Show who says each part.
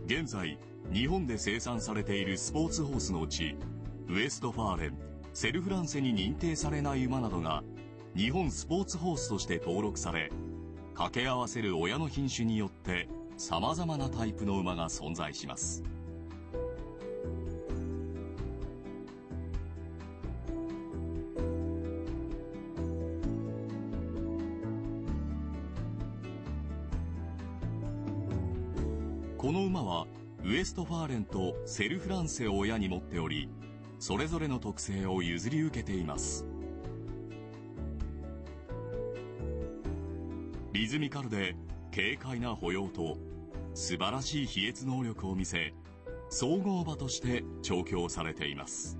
Speaker 1: 現在日本で生産されているスポーツホースのうちウエストファーレン、セルフランセに認定されない馬などが日本スポーツホースとして登録され、掛け合わせる親の品種によって様々なタイプの馬が存在します。この馬はウエストファーレンとセルフランセを親に持っており、それぞれの特性を譲り受けています。リズミカルで軽快な歩様と素晴らしい飛越能力を見せ、総合馬として調教されています。